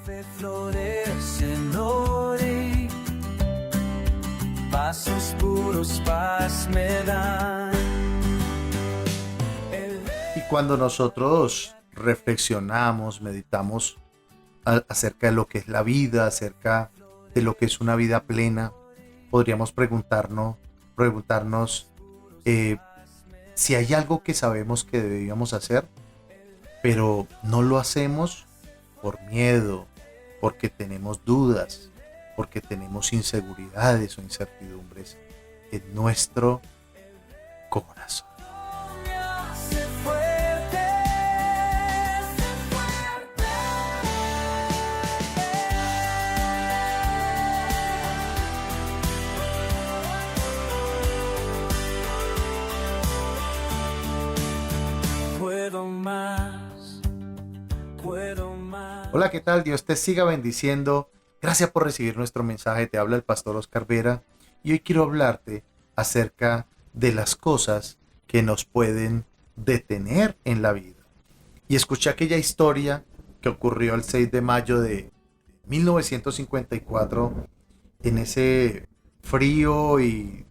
fe florece en ori, pasos puros paz me dan. Y cuando nosotros reflexionamos, meditamos acerca de lo que es la vida, acerca de lo que es una vida plena, podríamos preguntarnos si hay algo que sabemos que deberíamos hacer, pero no lo hacemos por miedo, porque tenemos dudas, porque tenemos inseguridades o incertidumbres en nuestro corazón. Hola, ¿qué tal? Dios te siga bendiciendo. Gracias por recibir nuestro mensaje. Te habla el pastor Oscar Vera y hoy quiero hablarte acerca de las cosas que nos pueden detener en la vida. Y escuché aquella historia que ocurrió el 6 de mayo de 1954 en ese frío y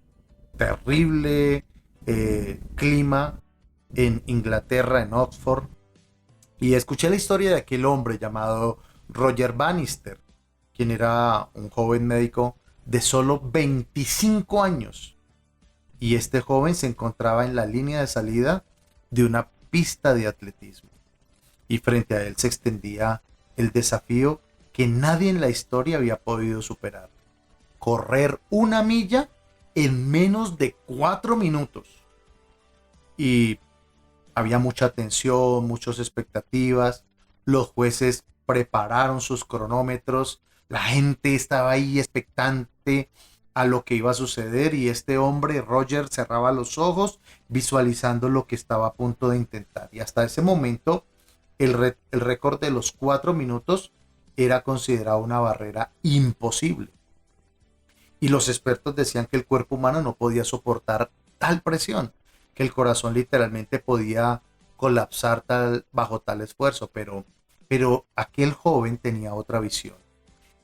terrible clima en Inglaterra, en Oxford. Y escuché la historia de aquel hombre llamado Roger Bannister, quien era un joven médico de solo 25 años. Y este joven se encontraba en la línea de salida de una pista de atletismo. Y frente a él se extendía el desafío que nadie en la historia había podido superar: correr 1 milla en menos de 4 minutos. Y había mucha tensión, muchas expectativas. Los jueces prepararon sus cronómetros. La gente estaba ahí expectante a lo que iba a suceder. Y este hombre, Roger, cerraba los ojos visualizando lo que estaba a punto de intentar. Y hasta ese momento, el récord de los 4 minutos era considerado una barrera imposible. Y los expertos decían que el cuerpo humano no podía soportar tal presión, que el corazón literalmente podía colapsar bajo tal esfuerzo, pero aquel joven tenía otra visión.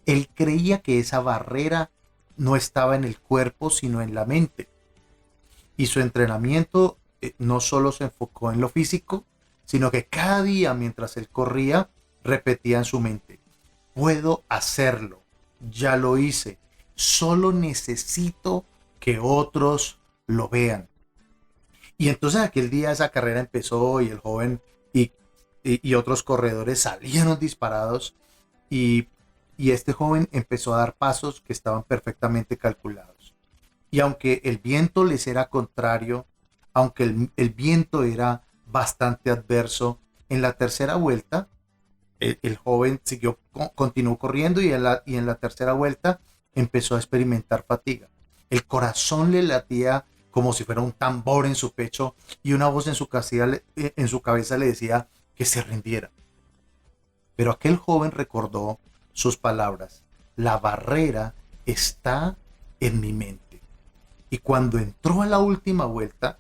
Él creía que esa barrera no estaba en el cuerpo, sino en la mente. Y su entrenamiento no solo se enfocó en lo físico, sino que cada día mientras él corría, repetía en su mente: puedo hacerlo, ya lo hice, solo necesito que otros lo vean. Y entonces aquel día esa carrera empezó y el joven y otros corredores salieron disparados y este joven empezó a dar pasos que estaban perfectamente calculados. Y aunque el viento les era contrario, aunque el viento era bastante adverso, en la tercera vuelta el joven continuó corriendo y en la tercera vuelta empezó a experimentar fatiga. El corazón le latía como si fuera un tambor en su pecho y una voz en su cabeza le decía que se rindiera. Pero aquel joven recordó sus palabras: la barrera está en mi mente. Y cuando entró a la última vuelta,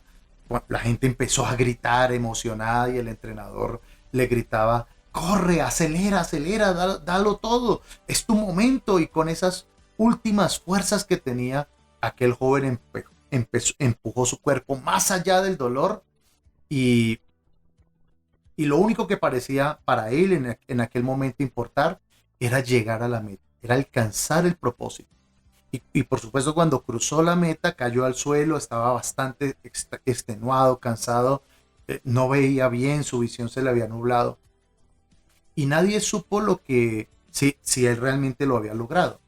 la gente empezó a gritar emocionada y el entrenador le gritaba: corre, acelera, acelera, dalo todo, es tu momento. Y con esas últimas fuerzas que tenía, aquel joven empujó su cuerpo más allá del dolor y lo único que parecía para él en aquel momento importar era llegar a la meta, era alcanzar el propósito. Y por supuesto, cuando cruzó la meta cayó al suelo, estaba bastante extenuado, cansado, no veía bien, su visión se le había nublado y nadie supo si él realmente lo había logrado,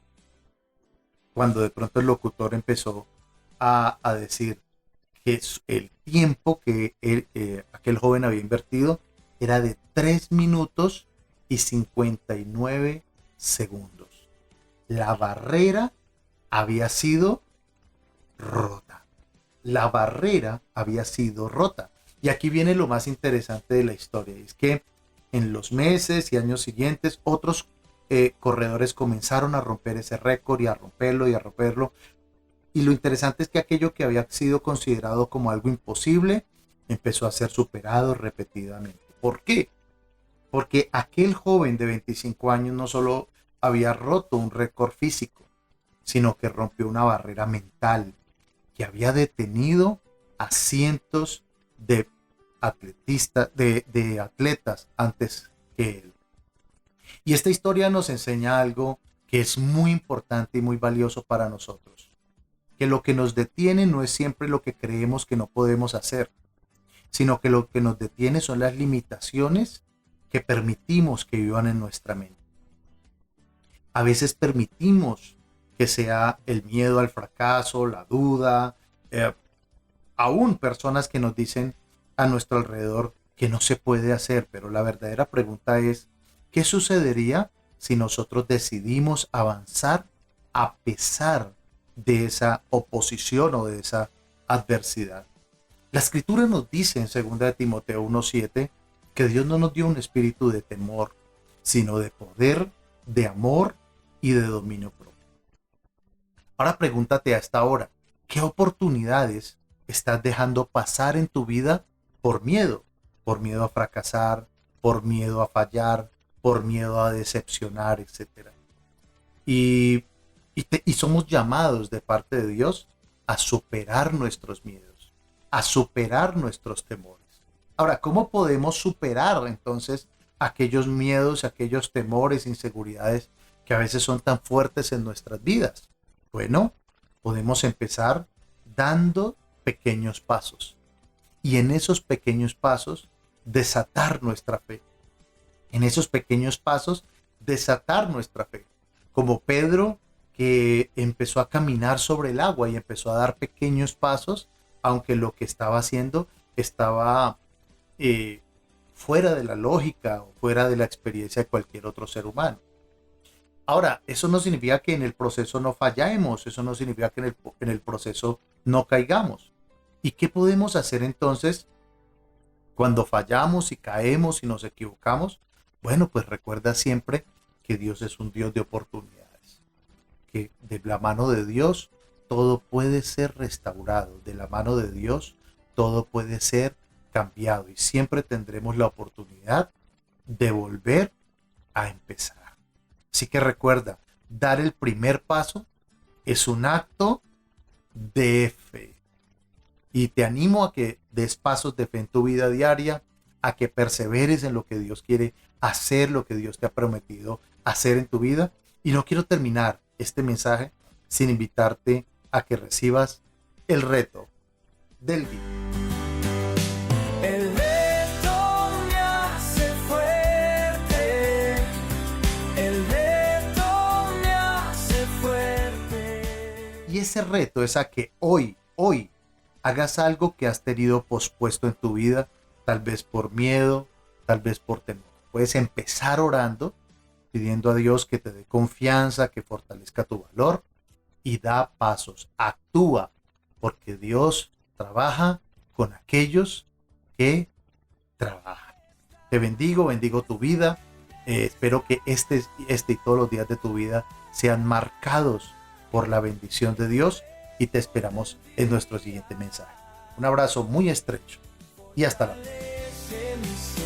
cuando de pronto el locutor empezó a decir que el tiempo que aquel joven había invertido era de 3 minutos y 59 segundos. La barrera había sido rota. La barrera había sido rota. Y aquí viene lo más interesante de la historia. Es que en los meses y años siguientes, otros corredores comenzaron a romper ese récord y a romperlo y a romperlo. Y lo interesante es que aquello que había sido considerado como algo imposible empezó a ser superado repetidamente. ¿Por qué? Porque aquel joven de 25 años no solo había roto un récord físico, sino que rompió una barrera mental que había detenido a cientos de de atletas antes que él. Y esta historia nos enseña algo que es muy importante y muy valioso para nosotros. Que lo que nos detiene no es siempre lo que creemos que no podemos hacer, sino que lo que nos detiene son las limitaciones que permitimos que vivan en nuestra mente. A veces permitimos que sea el miedo al fracaso, la duda, aún personas que nos dicen a nuestro alrededor que no se puede hacer, pero la verdadera pregunta es, ¿qué sucedería si nosotros decidimos avanzar a pesar de esa oposición o de esa adversidad? La escritura nos dice en 2 de Timoteo 1:7 que Dios no nos dio un espíritu de temor, sino de poder, de amor y de dominio propio. Ahora pregúntate a esta hora, ¿qué oportunidades estás dejando pasar en tu vida por miedo? Por miedo a fracasar, por miedo a fallar, por miedo a decepcionar, etc. Y somos llamados de parte de Dios a superar nuestros miedos, a superar nuestros temores. Ahora, ¿cómo podemos superar entonces aquellos miedos, aquellos temores, inseguridades que a veces son tan fuertes en nuestras vidas? Bueno, podemos empezar dando pequeños pasos y en esos pequeños pasos desatar nuestra fe. En esos pequeños pasos desatar nuestra fe. Como Pedro, que empezó a caminar sobre el agua y empezó a dar pequeños pasos, aunque lo que estaba haciendo estaba fuera de la lógica o fuera de la experiencia de cualquier otro ser humano. Ahora, eso no significa que en el proceso no fallemos, eso no significa que en el proceso no caigamos. ¿Y qué podemos hacer entonces cuando fallamos y caemos y nos equivocamos? Bueno, pues recuerda siempre que Dios es un Dios de oportunidades, que de la mano de Dios todo puede ser restaurado, de la mano de Dios todo puede ser cambiado y siempre tendremos la oportunidad de volver a empezar. Así que recuerda, dar el primer paso es un acto de fe. Y te animo a que des pasos de fe en tu vida diaria, a que perseveres en lo que Dios quiere hacer, lo que Dios te ha prometido hacer en tu vida. Y no quiero terminar este mensaje sin invitarte a que recibas el reto del día. El reto me hace fuerte. El reto me hace fuerte. Y ese reto es a que hoy hagas algo que has tenido pospuesto en tu vida, tal vez por miedo, tal vez por temor. Puedes empezar orando, pidiendo a Dios que te dé confianza, que fortalezca tu valor y da pasos. Actúa, porque Dios trabaja con aquellos que trabajan. Te bendigo tu vida. Espero que este y todos los días de tu vida sean marcados por la bendición de Dios y te esperamos en nuestro siguiente mensaje. Un abrazo muy estrecho y hasta la próxima.